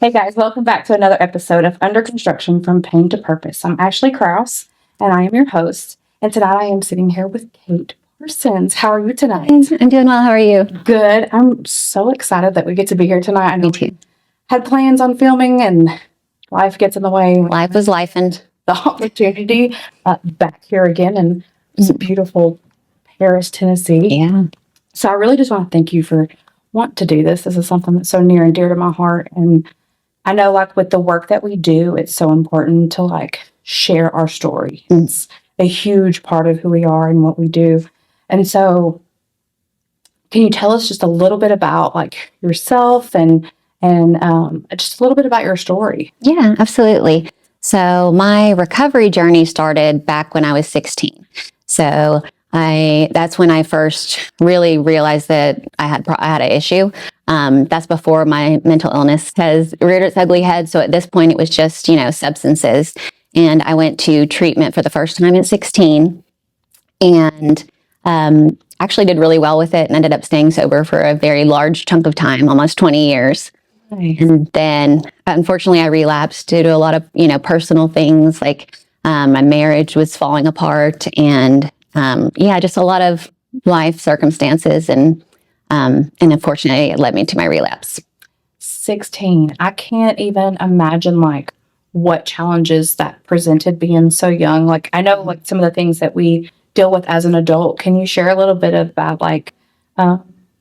Hey guys, welcome back to another episode of Under Construction from Pain to Purpose. I'm Ashley Krause and I am your host. And tonight I am sitting here with Kate Parsons. How are you tonight? I'm doing well. How are you? Good. I'm so excited that we get to be here tonight. I know Me too. we had plans on filming and life gets in the way. Life was life and The opportunity back here again in this beautiful Paris, Tennessee. yeah. So I really just want to thank you for wanting to do this. This is something that's so near and dear to my heart. And I know like with the work that we do, it's so important to like share our story. It's a huge part of who we are and what we do. And so can you tell us just a little bit about like yourself and just a little bit about your story? Yeah, absolutely. So my recovery journey started back when I was 16. So that's when I first really realized that I had an issue. That's before my mental illness has reared its ugly head. So at this point, it was just, substances. And I went to treatment for the first time at 16 and actually did really well with it and ended up staying sober for a very large chunk of time, almost 20 years. Nice. And then, unfortunately, I relapsed due to a lot of, personal things, like my marriage was falling apart, and just a lot of life circumstances, and unfortunately, it led me to my relapse. 16. I can't even imagine like what challenges that presented being so young. Like I know like some of the things that we deal with as an adult. Can you share a little bit about like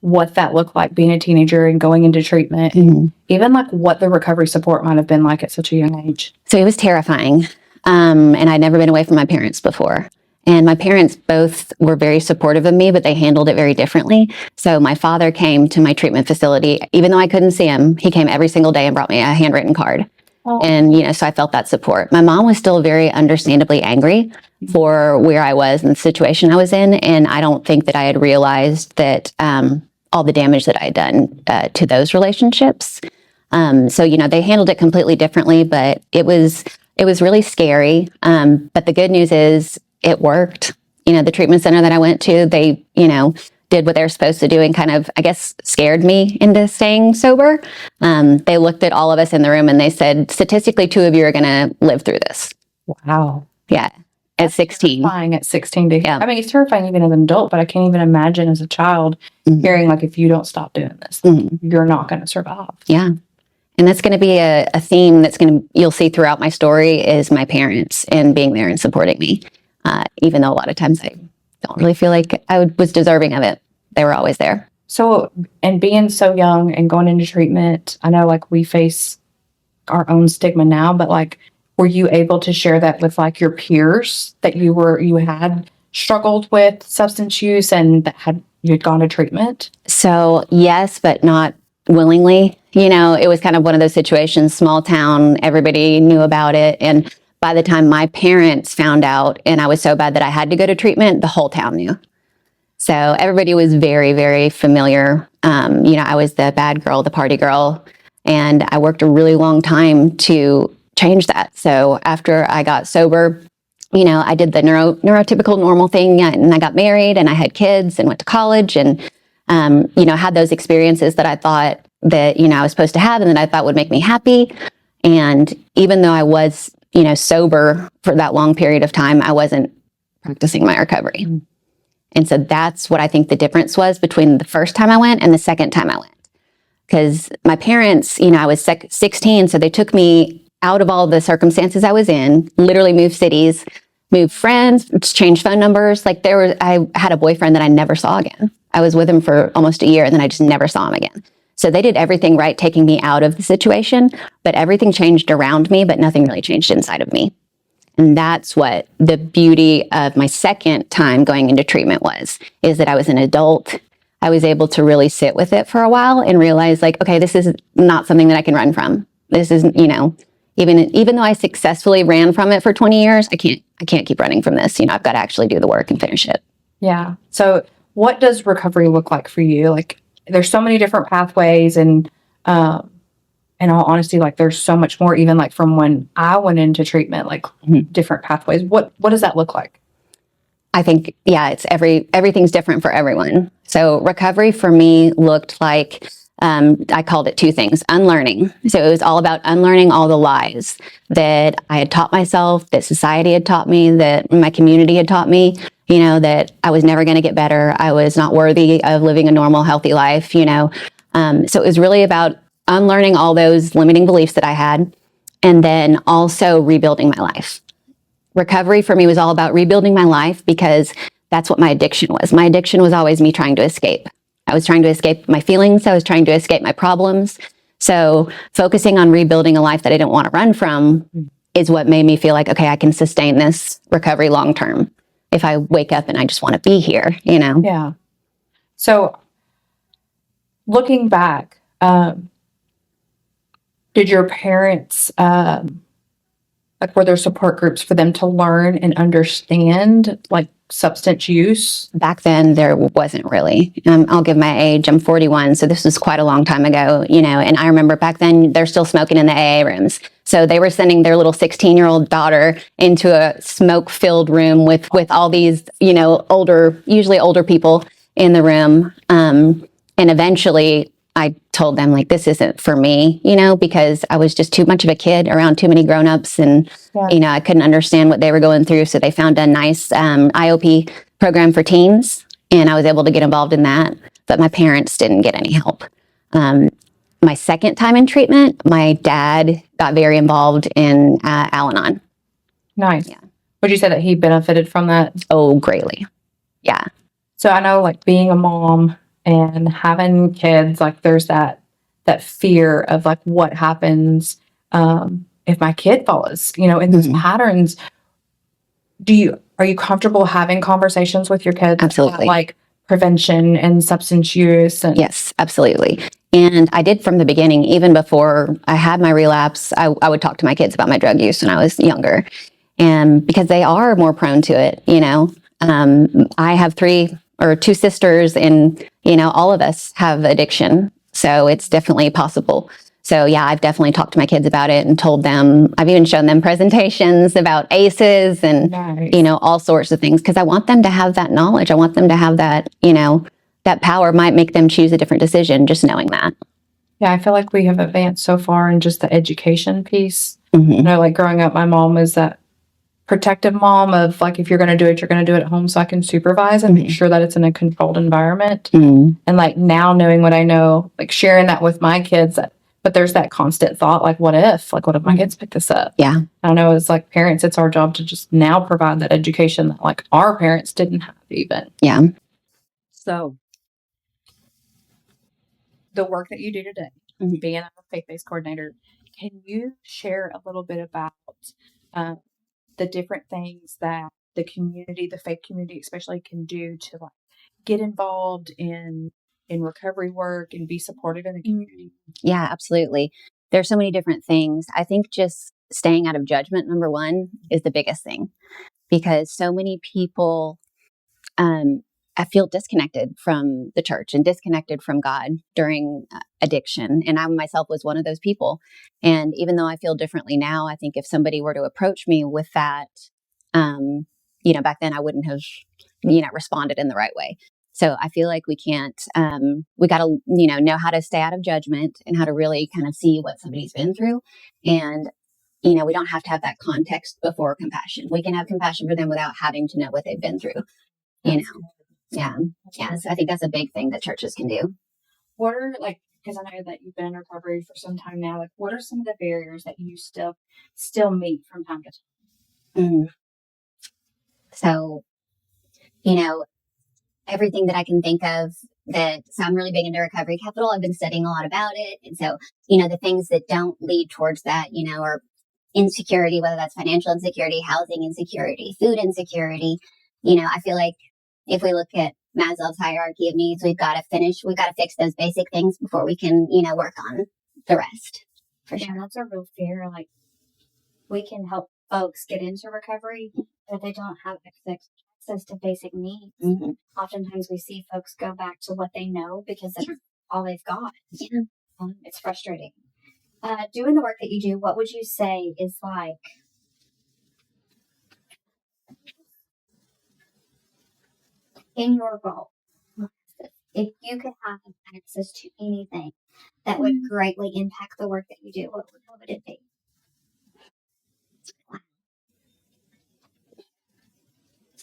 what that looked like being a teenager and going into treatment, and even like what the recovery support might have been like at such a young age? So it was terrifying. And I'd never been away from my parents before. And my parents both were very supportive of me, but they handled it very differently. So my father came to my treatment facility. Even though I couldn't see him, he came every single day and brought me a handwritten card. Oh. And, so I felt that support. My mom was still very understandably angry for where I was and the situation I was in. And I don't think that I had realized that all the damage that I had done to those relationships. So, they handled it completely differently, but it was really scary. But the good news is it worked. The treatment center that I went to, they, did what they were supposed to do and kind of, I guess, scared me into staying sober. They looked at all of us in the room and they said, statistically, 2 of you are going to live through this. Wow. Yeah. At 16. Terrifying at 16 to hear. Yeah. I mean, it's terrifying even as an adult, but I can't even imagine as a child hearing like, if you don't stop doing this, you're not going to survive. Yeah. And that's going to be a theme you'll see throughout my story is my parents and being there and supporting me. Even though a lot of times I don't really feel like I was deserving of it. They were always there. So, and being so young and going into treatment, I know like we face our own stigma now, but like, were you able to share that with like your peers that you had struggled with substance use and that you'd gone to treatment? So yes, but not willingly. It was kind of one of those situations, small town, everybody knew about it. And by the time my parents found out and I was so bad that I had to go to treatment, the whole town knew. So everybody was very, very familiar. I was the bad girl, the party girl, and I worked a really long time to change that. So after I got sober, I did the neurotypical normal thing, and I got married and I had kids and went to college and, had those experiences that I thought that, I was supposed to have and that I thought would make me happy. And even though I was, sober for that long period of time, I wasn't practicing my recovery. And so that's what I think the difference was between the first time I went and the second time I went. Because my parents, I was 16, so they took me out of all the circumstances I was in, literally moved cities, moved friends, changed phone numbers. Like I had a boyfriend that I never saw again. I was with him for almost a year and then I just never saw him again. So they did everything right, taking me out of the situation, but everything changed around me, but nothing really changed inside of me. And that's what the beauty of my second time going into treatment is that I was an adult. I was able to really sit with it for a while and realize like, okay, this is not something that I can run from. This is, even though I successfully ran from it for 20 years, I can't keep running from this. I've got to actually do the work and finish it. Yeah. So what does recovery look like for you? Like there's so many different pathways and, in all honesty, like there's so much more, even like from when I went into treatment, like different pathways. What does that look like? I think, it's everything's different for everyone. So recovery for me looked like I called it two things: unlearning. So it was all about unlearning all the lies that I had taught myself, that society had taught me, that my community had taught me, that I was never going to get better. I was not worthy of living a normal, healthy life, So it was really about unlearning all those limiting beliefs that I had, and then also rebuilding my life. Recovery for me was all about rebuilding my life, because that's what my addiction was. My addiction was always me trying to escape. I was trying to escape my feelings. I was trying to escape my problems. So focusing on rebuilding a life that I didn't want to run from is what made me feel like, okay, I can sustain this recovery long term if I wake up and I just want to be here, Yeah. So looking back, did your parents, were there support groups for them to learn and understand like substance use? Back then, there wasn't really. I'll give my age. I'm 41, so this was quite a long time ago, and I remember back then they're still smoking in the AA rooms. So they were sending their little 16-year-old daughter into a smoke-filled room with all these, usually older people in the room. And eventually I told them, like, this isn't for me, because I was just too much of a kid around too many grownups, and I couldn't understand what they were going through. So they found a nice IOP program for teens, and I was able to get involved in that. But my parents didn't get any help. My second time in treatment, my dad got very involved in Al-Anon. Nice. Yeah. Would you say that he benefited from that? Oh, greatly. Yeah. So I know, like, being a mom and having kids, like, there's that fear of like what happens if my kid follows, in those patterns. Are you comfortable having conversations with your kids Absolutely. about like prevention and substance use? Yes, absolutely. And I did from the beginning. Even before I had my relapse, I would talk to my kids about my drug use when I was younger, and because they are more prone to it. I have two sisters, and all of us have addiction, so it's definitely possible. So yeah, I've definitely talked to my kids about it and told them. I've even shown them presentations about ACEs and Nice. All sorts of things, because I want them to have that knowledge. I want them to have that that power. Might make them choose a different decision just knowing that. Yeah, I feel like we have advanced so far in just the education piece. Mm-hmm. Like growing up, my mom was that protective mom of like, if you're going to do it, you're going to do it at home, so I can supervise and make sure that it's in a controlled environment. And like now knowing what I know, like sharing that with my kids, but there's that constant thought, like, what if my kids pick this up? Yeah. I know as like parents, it's our job to just now provide that education that like our parents didn't have even. Yeah. So the work that you do today, being a faith-based coordinator, can you share a little bit about the different things that the community, the faith community especially, can do to like get involved in recovery work and be supportive in the community? Yeah, absolutely. There's so many different things. I think just staying out of judgment, number one, is the biggest thing, because so many people I feel disconnected from the church and disconnected from God during addiction. And I myself was one of those people. And even though I feel differently now, I think if somebody were to approach me with that, back then I wouldn't have, responded in the right way. So I feel like we can't, we got to, know how to stay out of judgment and how to really kind of see what somebody's been through. And, we don't have to have that context before compassion. We can have compassion for them without having to know what they've been through, Yeah. Yeah. So I think that's a big thing that churches can do. What are because I know that you've been in recovery for some time now, like what are some of the barriers that you still meet from time to time? So, everything that I can think of so I'm really big into Recovery Capital. I've been studying a lot about it. And so, the things that don't lead towards that, are insecurity, whether that's financial insecurity, housing insecurity, food insecurity. I feel like if we look at Maslow's hierarchy of needs, we've got to fix those basic things before we can, work on the rest. For sure. Yeah, that's a real fear. Like, we can help folks get into recovery, but they don't have access to basic needs. Mm-hmm. Oftentimes we see folks go back to what they know because that's all they've got. Yeah. It's frustrating. Doing the work that you do, what would you say is like in your role? If you could have access to anything, that would greatly impact the work that you do, what would it be?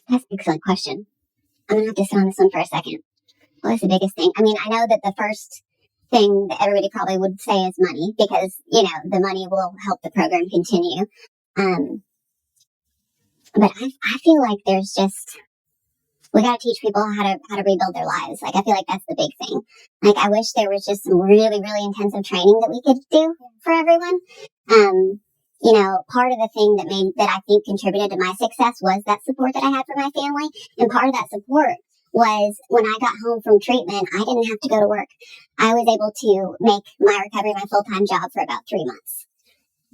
That's an excellent question. I'm going to have to sit on this one for a second. What is the biggest thing? I mean, I know that the first thing that everybody probably would say is money, because, the money will help the program continue. But I feel like there's just, we got to teach people how to rebuild their lives. Like, I feel like that's the big thing. Like, I wish there was just some really, really intensive training that we could do for everyone. Part of the thing that I think contributed to my success was that support that I had from my family. And part of that support was when I got home from treatment, I didn't have to go to work. I was able to make my recovery my full-time job for about 3 months.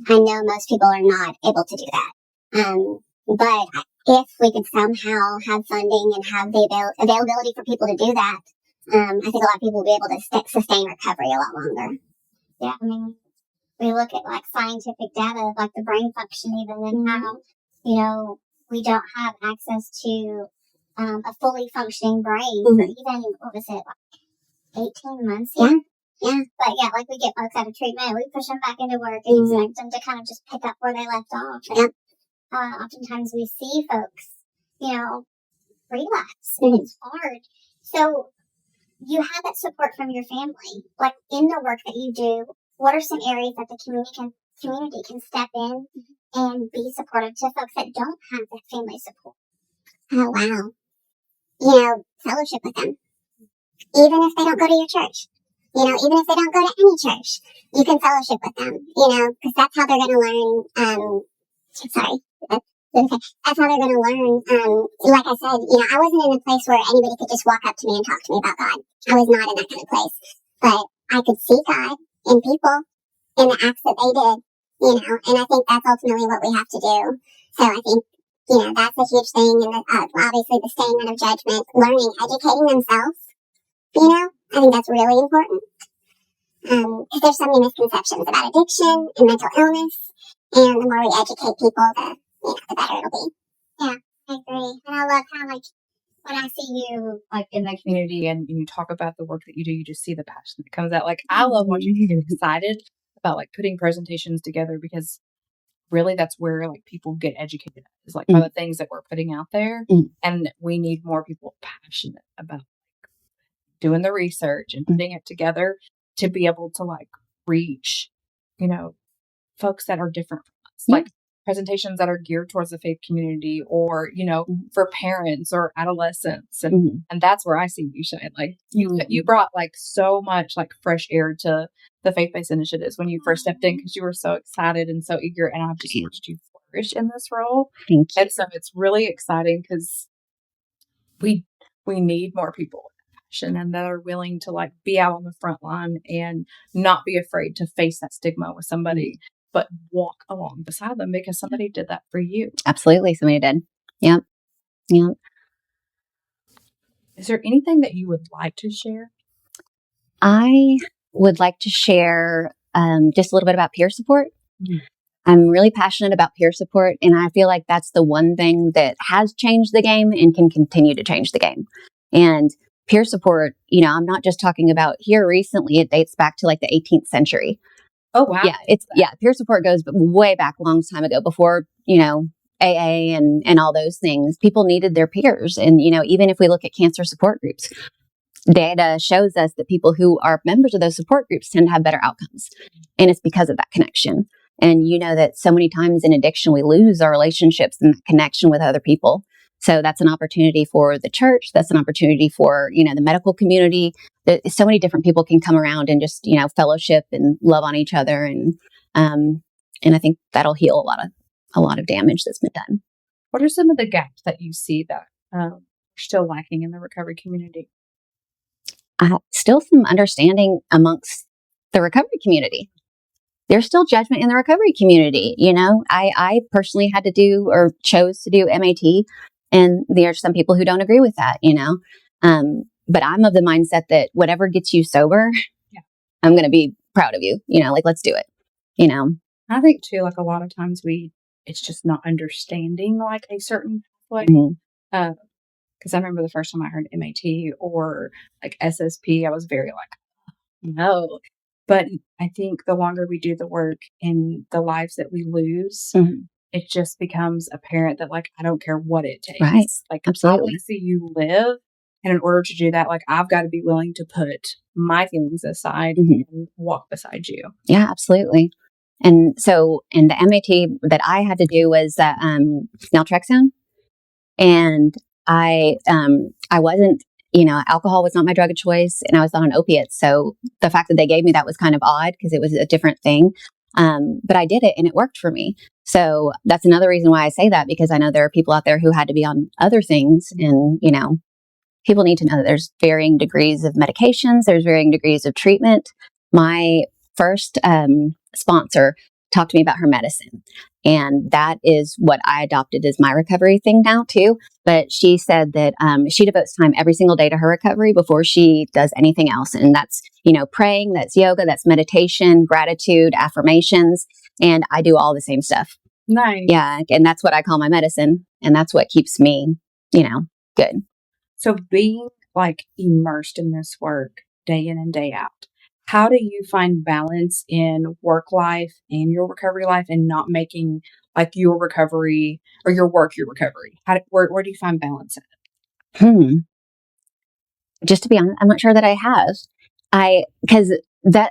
I know most people are not able to do that. But if we could somehow have funding and have the availability for people to do that, I think a lot of people will be able to sustain recovery a lot longer. Yeah, I mean, we look at like scientific data, like the brain function even, and how, we don't have access to a fully functioning brain for even, what was it, like 18 months? Yeah. Yeah. But yeah, like we get folks out of treatment, we push them back into work and expect them to kind of just pick up where they left off. And, oftentimes we see folks, relapse, and it's hard. So you have that support from your family. Like in the work that you do, what are some areas that the community can step in and be supportive to folks that don't have that family support? Oh, wow. Fellowship with them. Even if they don't go to your church. Even if they don't go to any church, you can fellowship with them, because that's how they're going to learn, that's how they're going to learn. Like I said, I wasn't in a place where anybody could just walk up to me and talk to me about God. I was not in that kind of place. But I could see God in people, in the acts that they did, and I think that's ultimately what we have to do. So I think, that's a huge thing. And obviously the staying out of judgment, learning, educating themselves, I think that's really important. Because there's so many misconceptions about addiction and mental illness, and the more we educate people, the better it'll be. Yeah, I agree. And I love how, like, when I see you, like, in the community and you talk about the work that you do, you just see the passion that comes out. Like, I love watching you get excited about, like, putting presentations together, because really that's where, like, people get educated, is, like, by the things that we're putting out there. And we need more people passionate about doing the research and putting it together to be able to, like, reach, folks that are different from us. Like presentations that are geared towards the faith community, or, for parents or adolescents. And that's where I see you shine. Like you brought like so much like fresh air to the faith-based initiatives when you first stepped in, because you were so excited and so eager, and I've just watched you flourish in this role. Thank you. And so it's really exciting, because we need more people with passion and that are willing to like be out on the front line and not be afraid to face that stigma with somebody, but walk along beside them, because somebody did that for you. Absolutely. Somebody did. Yep. Is there anything that you would like to share? I would like to share just a little bit about peer support. I'm really passionate about peer support, and I feel like that's the one thing that has changed the game and can continue to change the game. And peer support, I'm not just talking about here recently. It dates back to like the 18th century. Oh, wow. Yeah, peer support goes way back a long time ago, before, AA and all those things. People needed their peers. And, even if we look at cancer support groups, data shows us that people who are members of those support groups tend to have better outcomes. And it's because of that connection. And that so many times in addiction, we lose our relationships and connection with other people. So that's an opportunity for the church. That's an opportunity for, the medical community. So many different people can come around and just, fellowship and love on each other. And I think that'll heal a lot of damage that's been done. What are some of the gaps that you see that are still lacking in the recovery community? Still some understanding amongst the recovery community. There's still judgment in the recovery community. I personally had to do or chose to do MAT, and there are some people who don't agree with that, but I'm of the mindset that whatever gets you sober, I'm going to be proud of you, let's do it, I think too, like a lot of times it's just not understanding like a certain pathway. Because I remember the first time I heard MAT or like SSP, I was very like, no. But I think the longer we do the work in the lives that we lose, it just becomes apparent that, like, I don't care what it takes. Right. Like, I want Absolutely. to see you live. And in order to do that, like, I've got to be willing to put my feelings aside and walk beside you. Yeah, absolutely. And so, and the MAT that I had to do was naltrexone. And I wasn't, alcohol was not my drug of choice, and I was not on opiates. So the fact that they gave me that was kind of odd because it was a different thing. But I did it and it worked for me. So that's another reason why I say that, because I know there are people out there who had to be on other things. And, people need to know that there's varying degrees of medications. There's varying degrees of treatment. My first sponsor talked to me about her medicine. And that is what I adopted as my recovery thing now too. But she said that she devotes time every single day to her recovery before she does anything else. And that's, praying, that's yoga, that's meditation, gratitude, affirmations. And I do all the same stuff. Nice. Yeah. And that's what I call my medicine. And that's what keeps me, good. So being like immersed in this work day in and day out, how do you find balance in work life and your recovery life, and not making like your recovery or your work your recovery? Where do you find balance in? Just to be honest, I'm not sure that I have. Because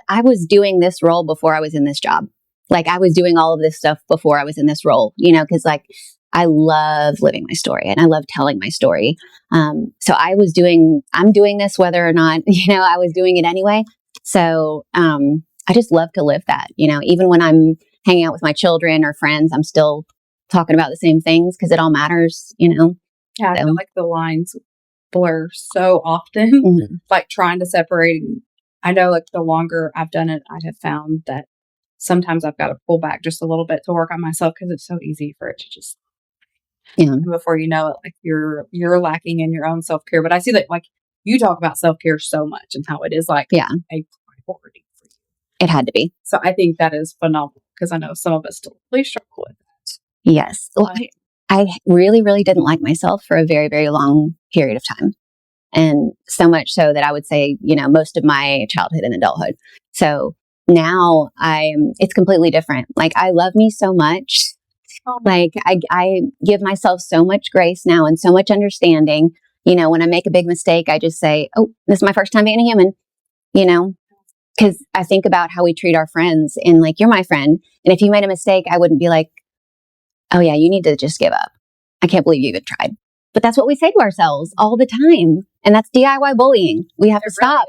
I was doing this role before I was in this job. Like, I was doing all of this stuff before I was in this role, because like, I love living my story and I love telling my story. So I'm doing this whether or not, I was doing it anyway. So, I just love to live that, even when I'm hanging out with my children or friends, I'm still talking about the same things because it all matters, Yeah. I feel like the lines blur so often, like trying to separate. I know, like, the longer I've done it, I have found that sometimes I've got to pull back just a little bit to work on myself, because it's so easy for it to just, and before you know it, like, you're lacking in your own self-care. But I see that, like, you talk about self-care so much and how it is like a priority for you. It had to be. So I think that is phenomenal, because I know some of us still really struggle with that. Yes. Well, I really, really didn't like myself for a very, very long period of time. And so much so that I would say, most of my childhood and adulthood. So now it's completely different. Like, I love me so much. Like, I give myself so much grace now and so much understanding. When I make a big mistake, I just say, oh, this is my first time being a human, because I think about how we treat our friends, and like, you're my friend. And if you made a mistake, I wouldn't be like, oh yeah, you need to just give up. I can't believe you even tried. But that's what we say to ourselves all the time. And that's DIY bullying. We have to stop.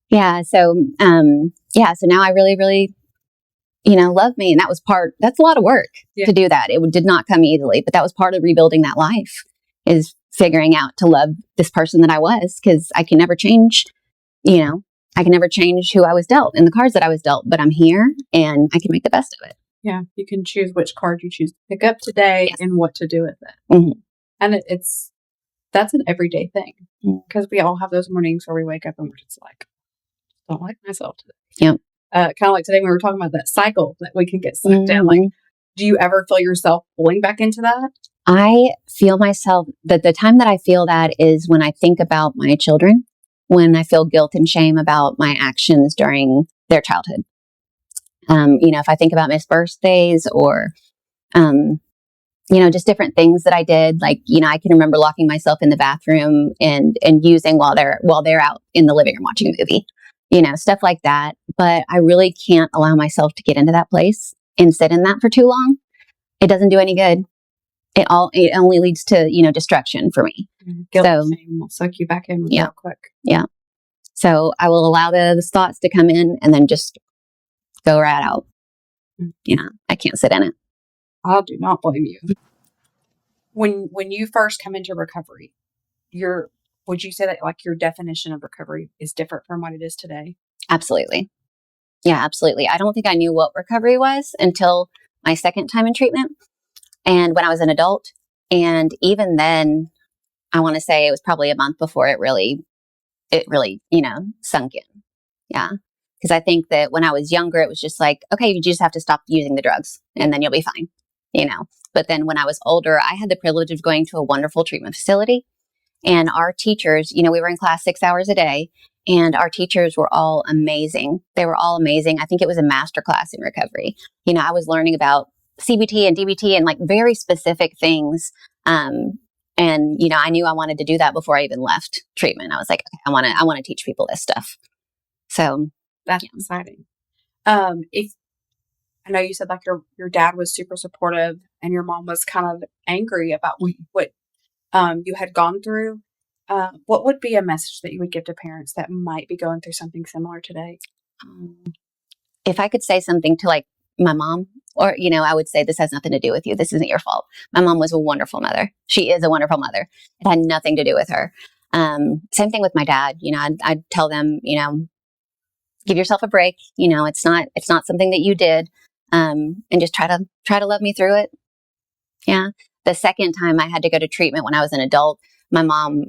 Yeah. So, so now I really, really, love me. And that's a lot of work to do that. It did not come easily, but that was part of rebuilding that life, is figuring out to love this person that I was, because I can never change, I can never change who I was dealt and the cards that I was dealt, but I'm here and I can make the best of it. Yeah. You can choose which card you choose to pick up today and what to do with it. And that's an everyday thing, because we all have those mornings where we wake up and we're just like, don't like myself today. Yep. Kind of like today when we were talking about that cycle that we can get sucked down. Like, do you ever feel yourself pulling back into that? I feel myself, that the time that I feel that is when I think about my children, when I feel guilt and shame about my actions during their childhood. If I think about missed birthdays or, just different things that I did, like, I can remember locking myself in the bathroom and using while they're out in the living room watching a movie, stuff like that. But I really can't allow myself to get into that place and sit in that for too long. It doesn't do any good. It only leads to, destruction for me. Guilt and shame will suck you back in real quick. Yeah. So I will allow those thoughts to come in and then just go right out. I can't sit in it. I do not blame you. When you first come into recovery, would you say that, like, your definition of recovery is different from what it is today? Absolutely. Yeah, absolutely. I don't think I knew what recovery was until my second time in treatment, and when I was an adult. And even then, I want to say it was probably a month before it really, sunk in. Yeah. Because I think that when I was younger, it was just like, okay, you just have to stop using the drugs and then you'll be fine, But then when I was older, I had the privilege of going to a wonderful treatment facility. And our teachers, we were in class 6 hours a day. And our teachers were all amazing. They were all amazing. I think it was a master class in recovery. I was learning about CBT and DBT and like very specific things. And I knew I wanted to do that before I even left treatment. I was like, okay, I want to teach people this stuff. So that's exciting. If I know you said like your dad was super supportive and your mom was kind of angry about what you had gone through. What would be a message that you would give to parents that might be going through something similar today? If I could say something to like my mom, or, I would say this has nothing to do with you. This isn't your fault. My mom was a wonderful mother. She is a wonderful mother. It had nothing to do with her. Same thing with my dad. I'd tell them, give yourself a break. It's not something that you did. And just try to love me through it. Yeah. The second time I had to go to treatment when I was an adult, my mom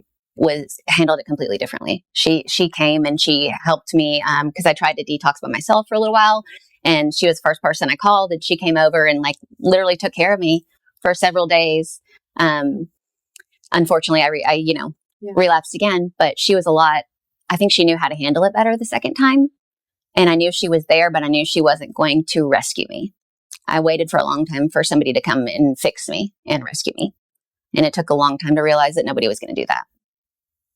handled it completely differently. She came and she helped me, cause I tried to detox by myself for a little while, and she was the first person I called, and she came over and like literally took care of me for several days. Unfortunately I relapsed again, but she was I think she knew how to handle it better the second time. And I knew she was there, but I knew she wasn't going to rescue me. I waited for a long time for somebody to come and fix me and rescue me. And it took a long time to realize that nobody was going to do that.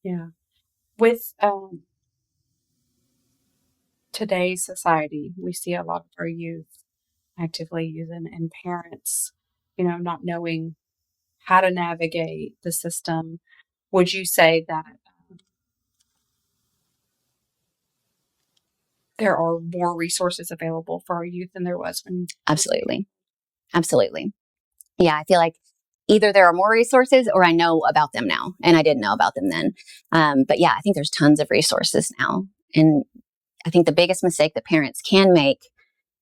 Yeah. With today's society, we see a lot of our youth actively using, and parents, not knowing how to navigate the system. Would you say that there are more resources available for our youth than there was when? Absolutely. Yeah, I feel like either there are more resources or I know about them now, and I didn't know about them then. But yeah, I think there's tons of resources now. And I think the biggest mistake that parents can make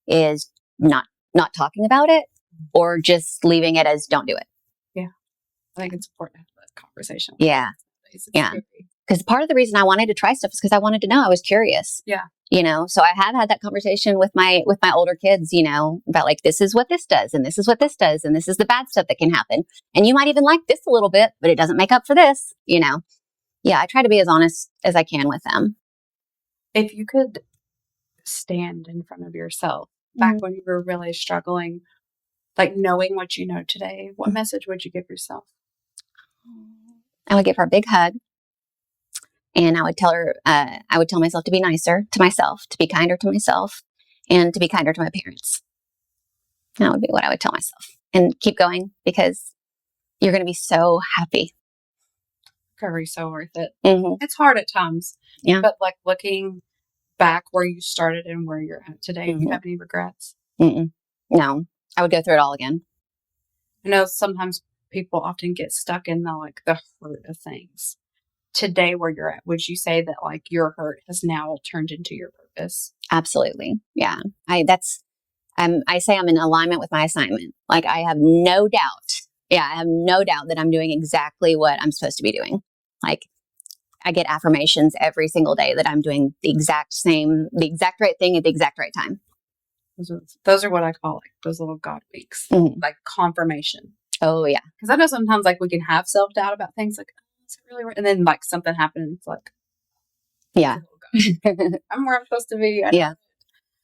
is not talking about it, or just leaving it as don't do it. Yeah. I think it's important to have that conversation. Yeah. Yeah. Because part of the reason I wanted to try stuff is because I wanted to know. I was curious. Yeah. So I have had that conversation with my older kids, about like, this is what this does, and this is what this does, and this is the bad stuff that can happen. And you might even like this a little bit, but it doesn't make up for this, Yeah, I try to be as honest as I can with them. If you could stand in front of yourself back when you were really struggling, like knowing what you know today, what message would you give yourself? I would give her a big hug. And I would tell her, I would tell myself to be nicer to myself, to be kinder to myself, and to be kinder to my parents. That would be what I would tell myself. And keep going, because you're going to be so happy. Recovery's so worth it. Mm-hmm. It's hard at times. Yeah. But like looking back where you started and where you're at today, do you have any regrets? No, I would go through it all again. I know sometimes people often get stuck in the hurt of things. Today where you're at, would you say that like your hurt has now turned into your purpose? Absolutely. Yeah. I say I'm in alignment with my assignment. Like I have no doubt. Yeah. I have no doubt that I'm doing exactly what I'm supposed to be doing. Like I get affirmations every single day that I'm doing the exact right thing at the exact right time. Those are what I call like those little God weeks, like confirmation. Oh yeah. Because I know sometimes like we can have self-doubt about things like, is it really right? And then like something happens, it's like, yeah, I'm where I'm supposed to be. Yeah.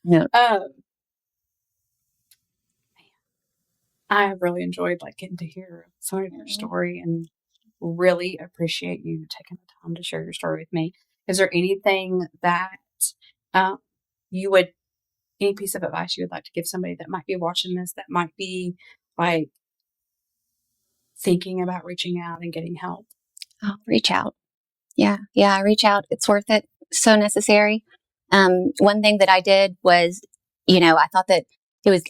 No. I have really enjoyed like getting to hear some of your story, and really appreciate you taking the time to share your story with me. Is there anything that any piece of advice you would like to give somebody that might be watching this, that might be like thinking about reaching out and getting help? Oh, reach out. Yeah, reach out. It's worth it. So necessary. One thing that I did was, I thought that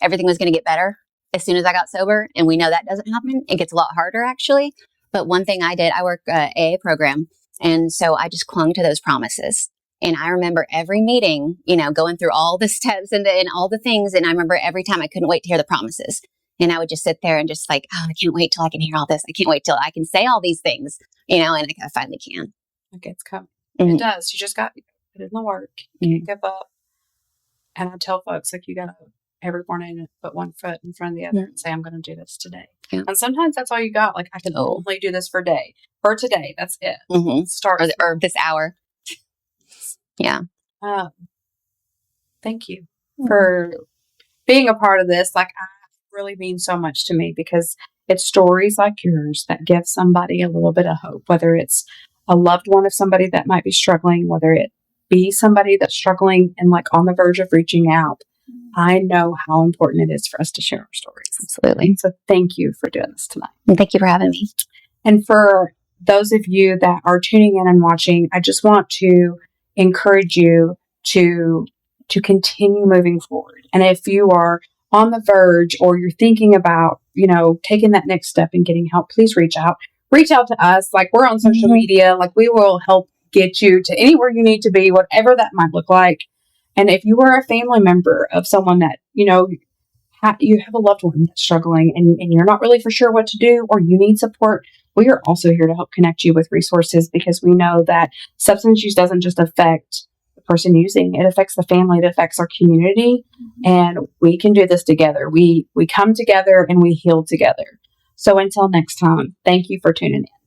everything was going to get better as soon as I got sober. And we know that doesn't happen. It gets a lot harder actually. But one thing I did, I work AA program. And so I just clung to those promises. And I remember every meeting, going through all the steps and all the things. And I remember every time I couldn't wait to hear the promises. And I would just sit there and just like, oh, I can't wait till I can hear all this. I can't wait till I can say all these things, and I finally can. Okay, it's coming. It does. You just got to put in the work. You can't give up. And I tell folks, like, you got to every morning put one foot in front of the other and say, I'm going to do this today. Yeah. And sometimes that's all you got. Like, I can only do this for today. That's it. Start. Or this hour. Yeah. Thank you for being a part of this. Like, really means so much to me because it's stories like yours that give somebody a little bit of hope, whether it's a loved one of somebody that might be struggling, whether it be somebody that's struggling and like on the verge of reaching out. I know how important it is for us to share our stories. Absolutely. So thank you for doing this tonight. And thank you for having me. And for those of you that are tuning in and watching, I just want to encourage you to continue moving forward. And if you are on the verge or you're thinking about, taking that next step and getting help, please reach out. Reach out to us. Like, we're on social media. Like, we will help get you to anywhere you need to be, whatever that might look like. And if you are a family member of someone that, you have a loved one that's struggling and you're not really for sure what to do, or you need support, we are also here to help connect you with resources, because we know that substance use doesn't just affect the person using, it affects the family, it affects our community, and we can do this together. We come together and we heal together. So until next time, thank you for tuning in.